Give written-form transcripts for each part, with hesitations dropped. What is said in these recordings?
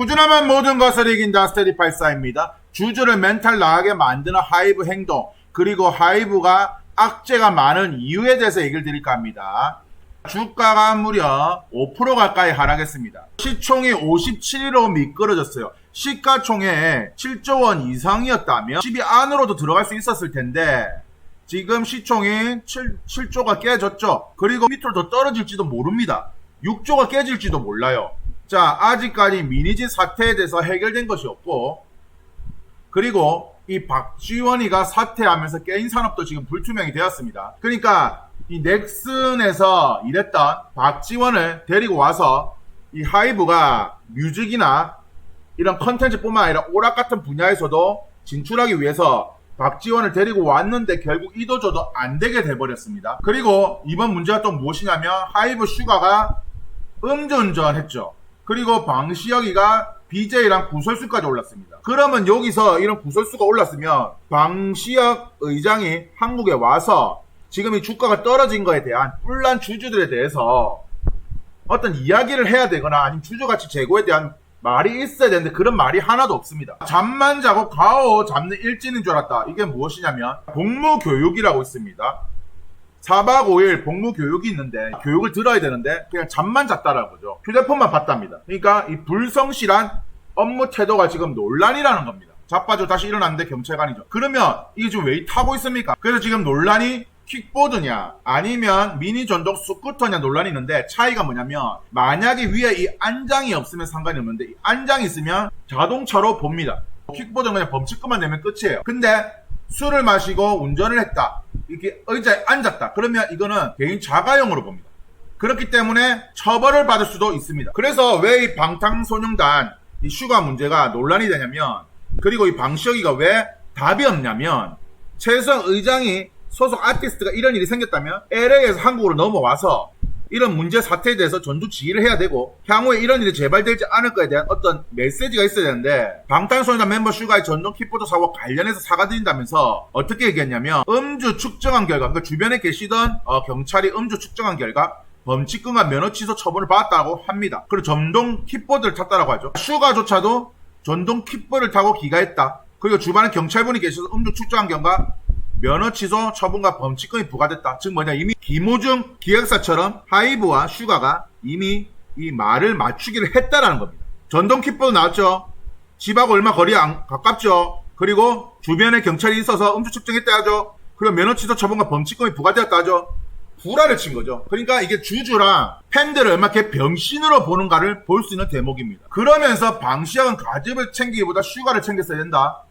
꾸준함은 모든 것을 이긴다. 스테디84입니다. 주주를 멘탈 나가게 만드는 하이브 행동, 그리고 하이브가 악재가 많은 이유에 대해서 얘기를 드릴까 합니다. 주가가 무려 5% 가까이 하락했습니다. 시총이 57로 미끄러졌어요. 시가총액 7조 원 이상이었다면 10위 안으로도 들어갈 수 있었을 텐데 지금 시총이 7조가 깨졌죠. 그리고 밑으로 더 떨어질지도 모릅니다. 6조가 깨질지도 몰라요. 자, 아직까지 미니지 사태에 대해서 해결된 것이 없고, 그리고 이 박지원이가 사퇴하면서 게임 산업도 지금 불투명이 되었습니다. 그러니까 이 넥슨에서 일했던 박지원을 데리고 와서 이 하이브가 뮤직이나 이런 컨텐츠뿐만 아니라 오락 같은 분야에서도 진출하기 위해서 박지원을 데리고 왔는데 결국 이도저도 안 되게 돼버렸습니다. 그리고 이번 문제가 또 무엇이냐면 하이브 슈가가 음주운전 했죠. 그리고 방시혁이가 BJ랑 구설수까지 올랐습니다. 그러면 여기서 이런 구설수가 올랐으면 방시혁 의장이 한국에 와서 지금 이 주가가 떨어진 거에 대한 뿔난 주주들에 대해서 어떤 이야기를 해야 되거나 아니면 주주가치 제고에 대한 말이 있어야 되는데 그런 말이 하나도 없습니다. 잠만 자고 가오 잡는 일진인 줄 알았다. 이게 무엇이냐면 복무교육이라고 있습니다. 4박 5일 복무교육이 있는데 교육을 들어야 되는데 그냥 잠만 잤다라는 거죠. 휴대폰만 봤답니다. 그러니까 이 불성실한 업무 태도가 지금 논란이라는 겁니다. 자빠져 다시 일어났는데 경찰관이죠. 그러면 이게 지금 왜 타고 있습니까? 그래서 지금 논란이 킥보드냐 아니면 미니 전동 스쿠터냐 논란이 있는데 차이가 뭐냐면 만약에 위에 이 안장이 없으면 상관이 없는데 이 안장이 있으면 자동차로 봅니다. 킥보드는 그냥 범칙금만 내면 끝이에요. 근데 술을 마시고 운전을 했다, 이렇게 의자에 앉았다, 그러면 이거는 개인 자가용으로 봅니다. 그렇기 때문에 처벌을 받을 수도 있습니다. 그래서 왜 이 방탄소년단 이 슈가 문제가 논란이 되냐면, 그리고 이 방시혁이가 왜 답이 없냐면, 최수영 의장이 소속 아티스트가 이런 일이 생겼다면 LA에서 한국으로 넘어와서 이런 문제 사태에 대해서 전두 지휘를 해야 되고 향후에 이런 일이 재발되지 않을 거에 대한 어떤 메시지가 있어야 되는데, 방탄소년단 멤버 슈가의 전동 킥보드 사고와 관련해서 사과드린다면서 어떻게 얘기했냐면 음주 측정한 결과, 그러니까 주변에 계시던 경찰이 음주 측정한 결과 범칙금과 면허 취소 처분을 받았다고 합니다. 그리고 전동 킥보드를 탔다라고 하죠. 슈가조차도 전동 킥보드를 타고 귀가했다. 그리고 주변에 경찰분이 계셔서 음주 측정한 결과 면허 취소 처분과 범칙금이 부과됐다. 즉 뭐냐, 이미 김호중 기획사처럼 하이브와 슈가가 이미 이 말을 맞추기를 했다라는 겁니다. 전동 킥보드 나왔죠. 집하고 얼마 거리 가깝죠. 그리고 주변에 경찰이 있어서 음주 측정했다 하죠. 그리고 면허 취소 처분과 범칙금이 부과되었다 하죠. 불화를 친 거죠. 그러니까 이게 주주랑 팬들을 얼마나 병신으로 보는가를 볼 수 있는 대목입니다. 그러면서 방시혁은 가집을 챙기기보다 슈가를 챙겼어야 된다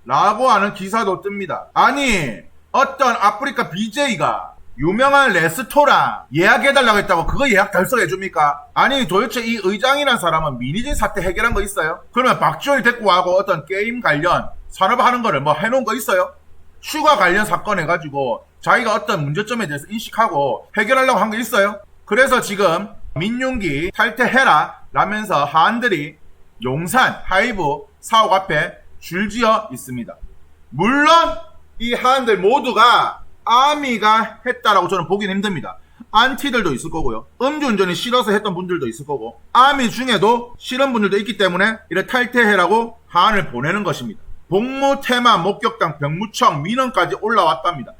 라고 하는 기사도 뜹니다. 아니, 어떤 아프리카 BJ가 유명한 레스토랑 예약해달라고 했다고 그거 예약 달성해줍니까? 아니, 도대체 이 의장이란 사람은 미니진 사태 해결한 거 있어요? 그러면 박지원이 데리고 와고 어떤 게임 관련 산업하는 거를 뭐 해놓은 거 있어요? 슈가 관련 사건 해가지고 자기가 어떤 문제점에 대해서 인식하고 해결하려고 한 거 있어요? 그래서 지금 민용기 탈퇴해라 라면서 하안들이 용산 하이브 사옥 앞에 줄지어 있습니다. 물론 이 하안들 모두가 아미가 했다라고 저는 보기는 힘듭니다. 안티들도 있을 거고요. 음주운전이 싫어서 했던 분들도 있을 거고, 아미 중에도 싫은 분들도 있기 때문에 이래 탈퇴해라고 하안을 보내는 것입니다. 복무 테마 목격당 병무청 민원까지 올라왔답니다.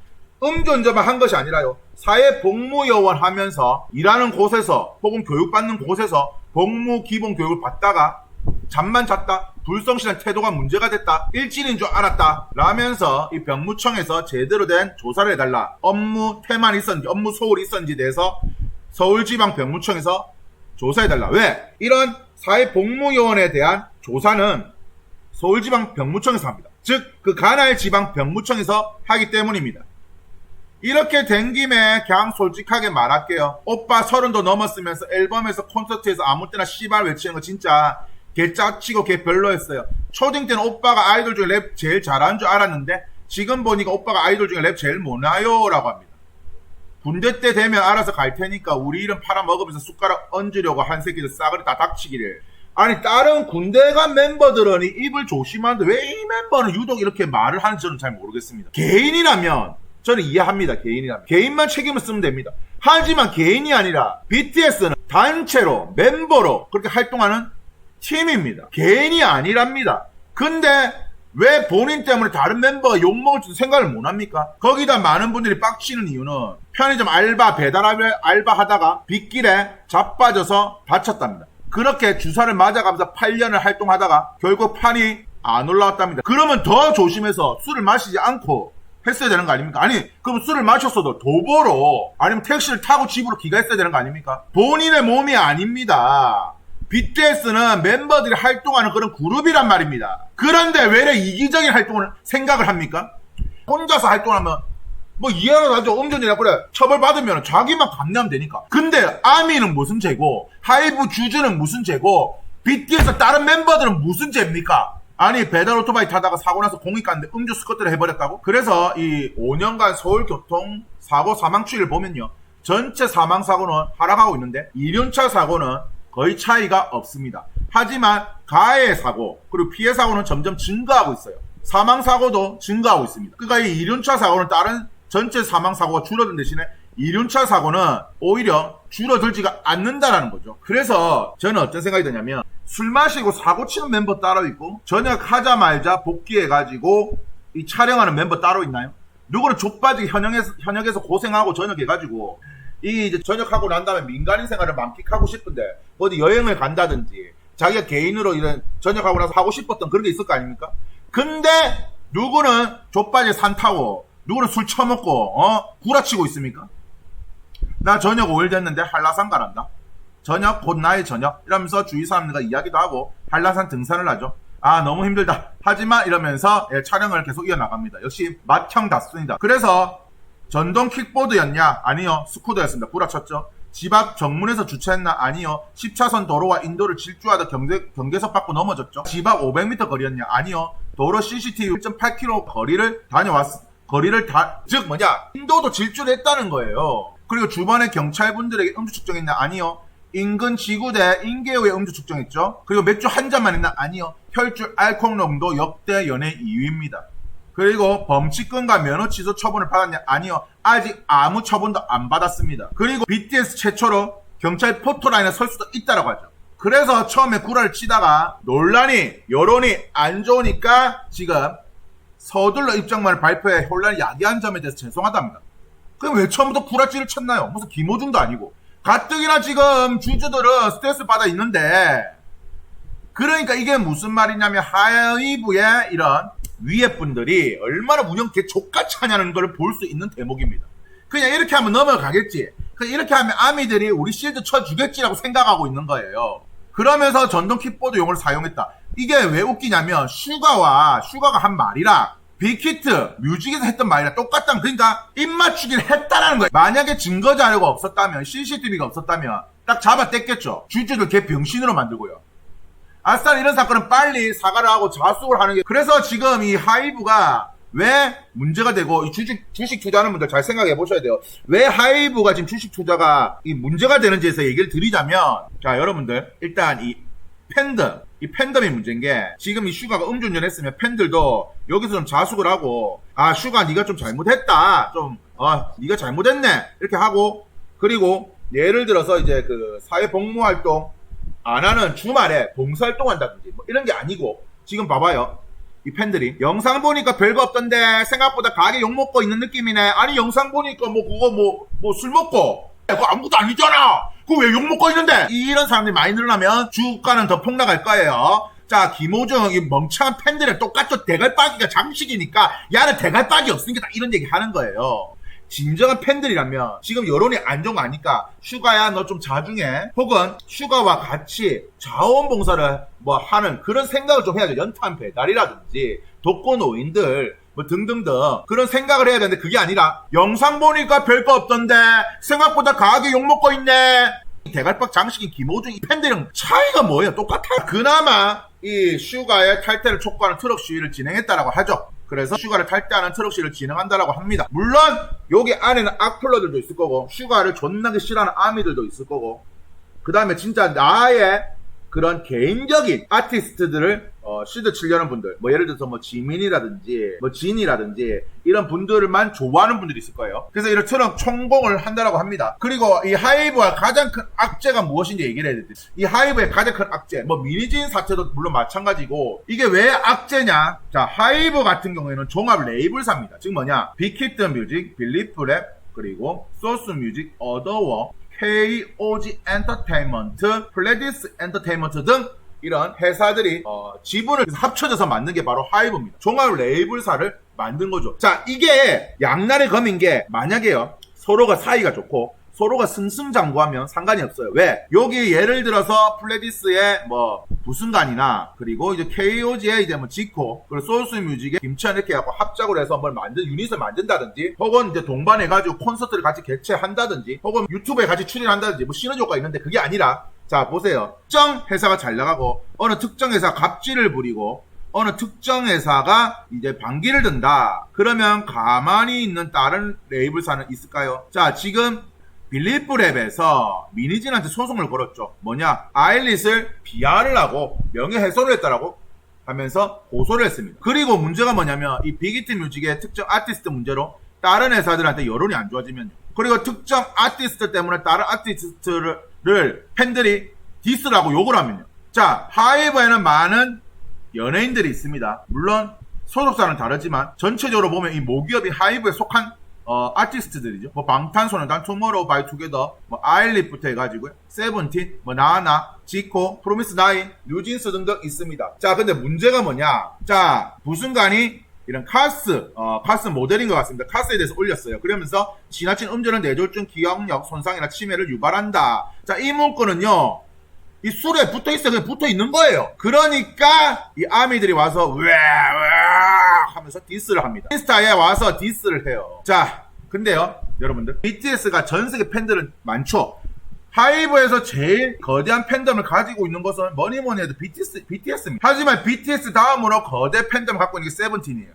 음주운전만 한 것이 아니라요, 사회복무요원 하면서 일하는 곳에서 혹은 교육받는 곳에서 복무 기본 교육을 받다가 잠만 잤다, 불성실한 태도가 문제가 됐다, 일진인 줄 알았다 라면서 이 병무청에서 제대로 된 조사를 해달라, 업무 태만이 있었는지 업무 소홀이 있었는지에 대해서 서울지방병무청에서 조사해달라. 왜? 이런 사회복무요원에 대한 조사는 서울지방병무청에서 합니다. 즉 그 관할 지방병무청에서 하기 때문입니다. 이렇게 된 김에 그냥 솔직하게 말할게요. 오빠 30도 넘었으면서 앨범에서 콘서트에서 아무 때나 씨발 외치는 거 진짜 개 짜치고 개 별로였어요. 초딩 때는 오빠가 아이돌 중에 랩 제일 잘하는 줄 알았는데 지금 보니까 오빠가 아이돌 중에 랩 제일 못나요 라고 합니다. 군대 때 되면 알아서 갈 테니까 우리 이름 팔아먹으면서 숟가락 얹으려고 한 새끼들 싸그리 다 닥치기를. 아니, 다른 군대 간 멤버들은 입을 조심하는데 왜 이 멤버는 유독 이렇게 말을 하는지 저는 잘 모르겠습니다. 개인이라면 저는 이해합니다. 개인이라면 개인만 책임을 쓰면 됩니다. 하지만 개인이 아니라 BTS는 단체로 멤버로 그렇게 활동하는 팀입니다. 개인이 아니랍니다. 근데 왜 본인 때문에 다른 멤버가 욕먹을 줄 생각을 못합니까? 거기다 많은 분들이 빡치는 이유는 편의점 알바, 배달 알바 하다가 빗길에 자빠져서 다쳤답니다. 그렇게 주사를 맞아가면서 8년을 활동하다가 결국 판이 안 올라왔답니다. 그러면 더 조심해서 술을 마시지 않고 했어야 되는 거 아닙니까? 아니, 그럼 술을 마셨어도 도보로 아니면 택시를 타고 집으로 귀가했어야 되는 거 아닙니까? 본인의 몸이 아닙니다. BTS는 멤버들이 활동하는 그런 그룹이란 말입니다. 그런데 왜 이기적인 활동을 생각을 합니까? 혼자서 활동하면 뭐 이해가 가죠. 음주운전이라 그래. 처벌받으면 자기만 감내하면 되니까. 근데 아미는 무슨 죄고, 하이브 주주는 무슨 죄고, BTS 다른 멤버들은 무슨 죄입니까? 아니, 배달 오토바이 타다가 사고 나서 공익 갔는데 음주 스쿼트를 해버렸다고? 그래서 이 5년간 서울교통 사고 사망 추이를 보면요, 전체 사망 사고는 하락하고 있는데 2륜차 사고는 거의 차이가 없습니다. 하지만 가해 사고 그리고 피해 사고는 점점 증가하고 있어요. 사망 사고도 증가하고 있습니다. 그러니까 이 2륜차 사고는 다른 전체 사망 사고가 줄어든 대신에 2륜차 사고는 오히려 줄어들지가 않는다라는 거죠. 그래서 저는 어떤 생각이 드냐면, 술 마시고 사고 치는 멤버 따로 있고 저녁 하자마자 복귀해가지고 이 촬영하는 멤버 따로 있나요? 누구는 족빠지게 현역에서 고생하고 저녁해가지고 이제 저녁하고 난 다음에 민간인 생활을 만끽하고 싶은데 어디 여행을 간다든지 자기가 개인으로 이런 저녁하고 나서 하고 싶었던 그런 게 있을 거 아닙니까? 근데 누구는 족빠지게 산 타고 누구는 술 처먹고 구라치고 있습니까? 나 저녁 5일 됐는데 한라산 가란다. 저녁 곧 나의 저녁 이러면서 주위 사람들과 이야기도 하고 한라산 등산을 하죠. 아, 너무 힘들다 하지만 이러면서 촬영을 계속 이어나갑니다. 역시 맏형 다스입니다. 그래서 전동 킥보드였냐? 아니요, 스쿠터였습니다. 구라쳤죠. 집 앞 정문에서 주차했나? 아니요, 10차선 도로와 인도를 질주하다 경계석 받고 넘어졌죠. 집 앞 500m 거리였냐? 아니요, 도로 CCTV 1.8km 거리를 즉 인도도 질주를 했다는 거예요. 그리고 주변에 경찰분들에게 음주 측정했나? 아니요, 인근 지구대 인계호에 음주 측정했죠. 그리고 맥주 한 잔만 했나? 아니요, 혈중 알코올 농도 역대 연예 2위입니다. 그리고 범칙금과 면허 취소 처분을 받았냐? 아니요, 아직 아무 처분도 안 받았습니다. 그리고 BTS 최초로 경찰 포토라인에 설 수도 있다라고 하죠. 그래서 처음에 구라를 치다가 논란이, 여론이 안 좋으니까 지금 서둘러 입장만을 발표해 혼란을 야기한 점에 대해서 죄송하답니다. 그럼 왜 처음부터 구라치를 쳤나요? 무슨 김호중도 아니고. 가뜩이나 지금 주주들은 스트레스 받아 있는데, 그러니까 이게 무슨 말이냐면 하이브의 이런 위에 분들이 얼마나 운영 개족같이 하냐는 걸 볼 수 있는 대목입니다. 그냥 이렇게 하면 넘어가겠지, 그냥 이렇게 하면 아미들이 우리 실드 쳐주겠지라고 생각하고 있는 거예요. 그러면서 전동 킥보드용을 사용했다. 이게 왜 웃기냐면 슈가가 한 말이랑 빅히트 뮤직에서 했던 말이랑 똑같다는, 그러니까 입맞추기를 했다라는 거예요. 만약에 증거 자료가 없었다면, CCTV가 없었다면 딱 잡아 뗐겠죠. 주주들 개 병신으로 만들고요. 아싸, 이런 사건은 빨리 사과를 하고 자수를 하는 게. 그래서 지금 이 하이브가 왜 문제가 되고, 이 주식 투자하는 분들 잘 생각해 보셔야 돼요. 왜 하이브가 지금 주식 투자가 이 문제가 되는지에서 얘기를 드리자면, 자, 여러분들 일단 이 팬덤이 문제인 게, 지금 이 슈가가 음주운전 했으면 팬들도 여기서 좀 자숙을 하고, 아, 슈가 네가 좀 잘못했다, 네가 잘못했네 이렇게 하고, 그리고 예를 들어서 이제 그 사회복무활동 안 하는 주말에 봉사활동 한다든지 뭐 이런 게 아니고, 지금 봐봐요, 이 팬들이 영상 보니까 별거 없던데 생각보다 가게 욕먹고 있는 느낌이네. 아니, 영상 보니까 뭐 그거 뭐 술 먹고 그거 아무것도 아니잖아, 그거 왜 욕먹고 있는데, 이런 사람들이 많이 늘어나면 주가는 더 폭락할 거예요. 자, 김호중 이 멍청한 팬들은 똑같죠. 대갈빠기가 장식이니까 야는 대갈빠기 없으니까 다 이런 얘기 하는 거예요. 진정한 팬들이라면 지금 여론이 안 좋은 거 아니까 슈가야 너 좀 자중해, 혹은 슈가와 같이 자원봉사를 뭐 하는 그런 생각을 좀 해야죠. 연탄 배달이라든지 독거노인들 뭐 등등등 그런 생각을 해야 되는데, 그게 아니라 영상 보니까 별거 없던데 생각보다 가게 욕먹고 있네. 대갈박 장식인 김호중 이 팬들이랑 차이가 뭐예요? 똑같아요. 그나마 이 슈가의 탈퇴를 촉구하는 트럭 시위를 진행했다라고 하죠. 그래서 슈가를 탈퇴하는 트럭 시위를 진행한다라고 합니다. 물론 여기 안에는 악플러들도 있을 거고, 슈가를 존나게 싫어하는 아미들도 있을 거고, 그 다음에 진짜 나의 그런 개인적인 아티스트들을 시드 치려는 분들, 뭐 예를 들어서 뭐 지민이라든지 뭐 진이라든지 이런 분들만 좋아하는 분들이 있을 거예요. 그래서 이처럼 총공을 한다라고 합니다. 그리고 이 하이브와 가장 큰 악재가 무엇인지 얘기를 해야 돼. 이 하이브의 가장 큰 악재, 뭐 미니진 사태도 물론 마찬가지고, 이게 왜 악재냐? 자, 하이브 같은 경우에는 종합 레이블사입니다. 즉 뭐냐? 빅히트 뮤직, 빌리프랩, 그리고 소스 뮤직, 어더워, KOG 엔터테인먼트, 플레디스 엔터테인먼트 등 이런 회사들이 지분을 합쳐져서 만든 게 바로 하이브입니다. 종합 레이블사를 만든 거죠. 자, 이게 양날의 검인 게, 만약에요 서로가 사이가 좋고 서로가 승승장구하면 상관이 없어요. 왜? 여기 예를 들어서 플레디스의 뭐 부승간이나, 그리고 이제 KOG의 이제 뭐 지코, 그리고 소울스뮤직의 김천 이렇게 하고 합작을 해서 뭘 만든 유닛을 만든다든지, 혹은 이제 동반해가지고 콘서트를 같이 개최한다든지, 혹은 유튜브에 같이 출연한다든지, 뭐 시너지 효과가 있는데, 그게 아니라, 자 보세요. 특정 회사가 잘 나가고 어느 특정 회사 갑질을 부리고 어느 특정 회사가 이제 반기를 든다. 그러면 가만히 있는 다른 레이블사는 있을까요? 자, 지금 빌리프랩에서 미니진한테 소송을 걸었죠. 뭐냐? 아일릿을 비하를 하고 명예훼손을 했다라고 하면서 고소를 했습니다. 그리고 문제가 뭐냐면 이 빅히트 뮤직의 특정 아티스트 문제로 다른 회사들한테 여론이 안 좋아지면요. 그리고 특정 아티스트 때문에 다른 아티스트를 팬들이 디스를 하고 욕을 하면요. 자, 하이브에는 많은 연예인들이 있습니다. 물론 소속사는 다르지만 전체적으로 보면 이 모기업이 하이브에 속한 아티스트들이죠. 뭐 방탄소년단, 투모로우바이투게더, 뭐 아일릿부터 해가지고요, 세븐틴, 뭐 나나, 지코, 프로미스나인, 뉴진스 등등 있습니다. 자, 근데 문제가 뭐냐? 자, 부순간이 이런 카스 모델인 것 같습니다. 카스에 대해서 올렸어요. 그러면서 지나친 음주는 뇌졸중, 기억력 손상이나 치매를 유발한다. 자, 이 문구는요, 이 술에 붙어있어. 그냥 붙어있는 거예요. 그러니까 이 아미들이 와서 왜 하면서 디스를 합니다. 인스타에 와서 디스를 해요. 자, 근데요 여러분들, BTS가 전세계 팬들은 많죠. 하이브에서 제일 거대한 팬덤을 가지고 있는 것은 뭐니뭐니 해도 BTS입니다. 하지만 BTS 다음으로 거대 팬덤을 갖고 있는 게 세븐틴이에요.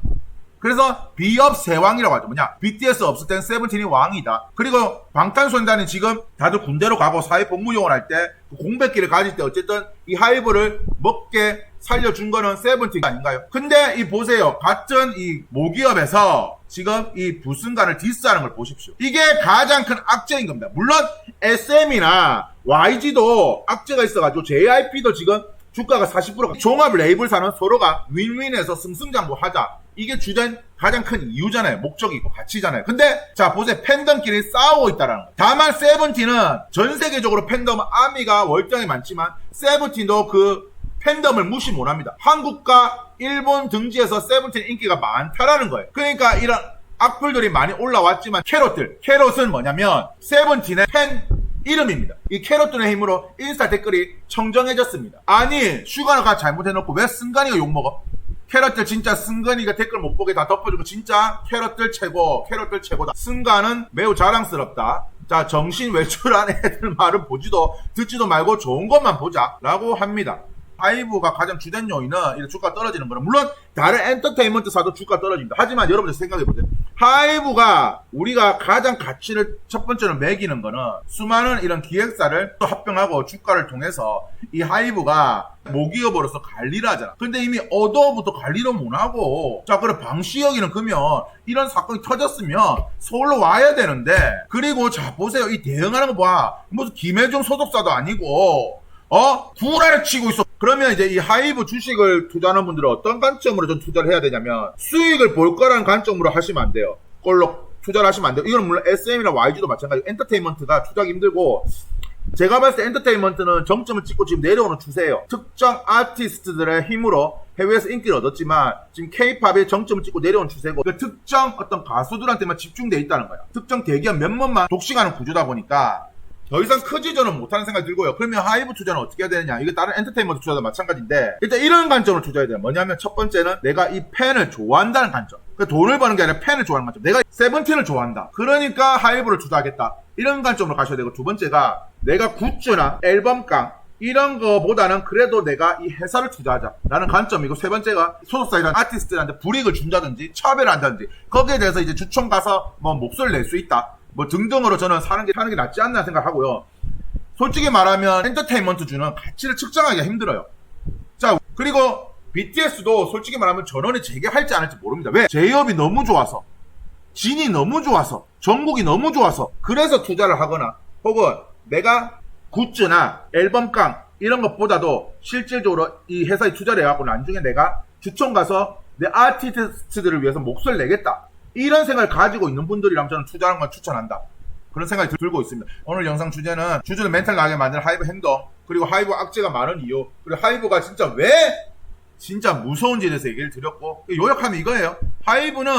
그래서 비업 세왕이라고 하죠. 뭐냐? BTS 없을 땐 세븐틴이 왕이다. 그리고 방탄소년단이 지금 다들 군대로 가고 사회 복무용을 할 때 공백기를 가질 때 어쨌든 이 하이브를 먹게 살려준 거는 세븐틴 아닌가요? 근데 이 보세요. 같은 이 모기업에서 지금 이 부순간을 디스하는 걸 보십시오. 이게 가장 큰 악재인 겁니다. 물론 SM이나 YG도 악재가 있어가지고 JYP도 지금 주가가 40%, 종합 레이블사는 서로가 윈윈해서 승승장구하자. 이게 주된 가장 큰 이유잖아요. 목적이고 가치잖아요. 근데 자 보세요. 팬덤끼리 싸우고 있다라는 거예요. 다만 세븐틴은 전 세계적으로 팬덤 아미가 월등히 많지만 세븐틴도 그 팬덤을 무시 못합니다. 한국과 일본 등지에서 세븐틴 인기가 많다라는 거예요. 그러니까 이런 악플들이 많이 올라왔지만 캐럿은 뭐냐면 세븐틴의 팬 이름입니다. 이 캐럿들의 힘으로 인스타 댓글이 청정해졌습니다. 아니 슈가가 잘못해놓고 왜 승관이가 욕먹어? 캐럿들 진짜 승관이가 댓글 못 보게 다 덮어주고 진짜 캐럿들 최고다. 승관은 매우 자랑스럽다. 자, 정신 외출한 애들 말은 보지도 듣지도 말고 좋은 것만 보자 라고 합니다. 하이브가 가장 주된 요인은 이런 주가 떨어지는 거는 물론 다른 엔터테인먼트사도 주가 떨어집니다. 하지만 여러분들 생각해보세요. 하이브가 우리가 가장 가치를 첫 번째로 매기는 거는 수많은 이런 기획사를 합병하고 주가를 통해서 이 하이브가 모기업으로서 관리를 하잖아. 근데 이미 어도부터 관리를 못하고, 자 그럼 방시혁이는 그러면 이런 사건이 터졌으면 서울로 와야 되는데, 그리고 자 보세요. 이 대응하는 거 봐. 무슨 김혜중 소속사도 아니고 구라를 치고 있어. 그러면 이제 이 하이브 주식을 투자하는 분들은 어떤 관점으로 좀 투자를 해야 되냐면 수익을 볼 거라는 관점으로 하시면 안 돼요. 그걸로 투자를 하시면 안 돼요. 이건 물론 SM이나 YG도 마찬가지고 엔터테인먼트가 투자하기 힘들고, 제가 봤을 때 엔터테인먼트는 정점을 찍고 지금 내려오는 추세예요. 특정 아티스트들의 힘으로 해외에서 인기를 얻었지만 지금 K-팝의 정점을 찍고 내려오는 추세고, 그 특정 어떤 가수들한테만 집중되어 있다는 거야. 특정 대기업 몇몇만 독식하는 구조다 보니까 더 이상 크지저는 못하는 생각이 들고요. 그러면 하이브 투자는 어떻게 해야 되느냐? 이게 다른 엔터테인먼트 투자도 마찬가지인데, 일단 이런 관점으로 투자해야 돼요. 뭐냐면 첫 번째는 내가 이 팬을 좋아한다는 관점. 그러니까 돈을 버는 게 아니라 팬을 좋아하는 관점. 내가 세븐틴을 좋아한다. 그러니까 하이브를 투자하겠다. 이런 관점으로 가셔야 되고, 두 번째가 내가 굿즈나 앨범깡 이런 거보다는 그래도 내가 이 회사를 투자하자라는 관점이고, 세 번째가 소속사이란 아티스트들한테 불이익을 준다든지 차별을 한다든지 거기에 대해서 이제 주총 가서 뭐 목소리를 낼 수 있다 뭐 등등으로 저는 사는 게 낫지 않나 생각하고요. 솔직히 말하면 엔터테인먼트 주는 가치를 측정하기가 힘들어요. 자, 그리고 BTS도 솔직히 말하면 전원이 재개할지 안 할지 모릅니다. 왜? 제이홉이 너무 좋아서, 진이 너무 좋아서, 정국이 너무 좋아서, 그래서 투자를 하거나, 혹은 내가 굿즈나 앨범깡 이런 것보다도 실질적으로 이 회사에 투자를 해갖고 나중에 내가 주총 가서 내 아티스트들을 위해서 목소리를 내겠다, 이런 생각을 가지고 있는 분들이라면 저는 투자하는 걸 추천한다, 그런 생각이 들고 있습니다. 오늘 영상 주제는 주주를 멘탈 나게 만드는 하이브 행동, 그리고 하이브 악재가 많은 이유, 그리고 하이브가 진짜 왜 진짜 무서운지에 대해서 얘기를 드렸고, 요약하면 이거예요. 하이브는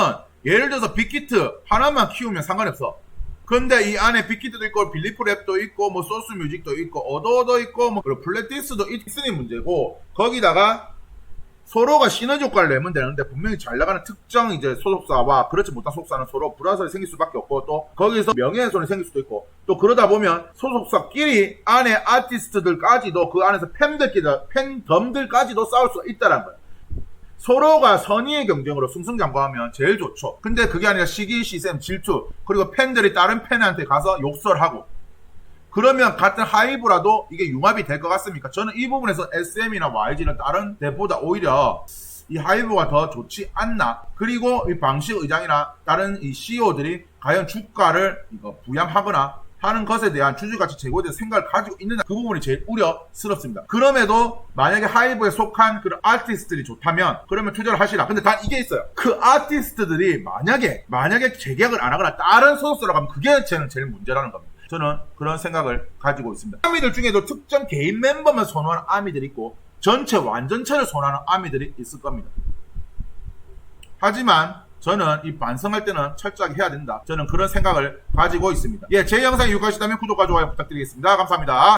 예를 들어서 빅히트 하나만 키우면 상관이 없어. 근데 이 안에 빅히트도 있고 빌리프랩도 있고 뭐 소스뮤직도 있고 어더어더 있고 뭐 그리고 플랫디스도 있으니 문제고, 거기다가 서로가 시너지 효과를 내면 되는데 분명히 잘 나가는 특정 이제 소속사와 그렇지 못한 소속사는 서로 불화설이 생길 수밖에 없고, 또 거기서 명예훼손이 생길 수도 있고, 또 그러다 보면 소속사끼리 안에 아티스트들까지도 그 안에서 팬덤들까지도 싸울 수가 있다는 거예요. 서로가 선의의 경쟁으로 승승장구하면 제일 좋죠. 근데 그게 아니라 시기, 시샘, 질투, 그리고 팬들이 다른 팬한테 가서 욕설하고, 그러면 같은 하이브라도 이게 융합이 될 것 같습니까? 저는 이 부분에서 SM이나 YG는 다른 데보다 오히려 이 하이브가 더 좋지 않나. 그리고 이 방식 의장이나 다른 이 CEO들이 과연 주가를 이거 부양하거나 하는 것에 대한 주주가치 제고에 대해서 생각을 가지고 있느냐, 그 부분이 제일 우려스럽습니다. 그럼에도 만약에 하이브에 속한 그런 아티스트들이 좋다면 그러면 투자를 하시라. 근데 단 이게 있어요. 그 아티스트들이 만약에 재계약을 안 하거나 다른 소속사로 가면 그게 저는 제일 문제라는 겁니다. 저는 그런 생각을 가지고 있습니다. 아미들 중에도 특정 개인 멤버만 선호하는 아미들이 있고 전체 완전체를 선호하는 아미들이 있을 겁니다. 하지만 저는 이 반성할 때는 철저하게 해야 된다, 저는 그런 생각을 가지고 있습니다. 예, 제 영상이 유익하시다면 구독과 좋아요 부탁드리겠습니다. 감사합니다.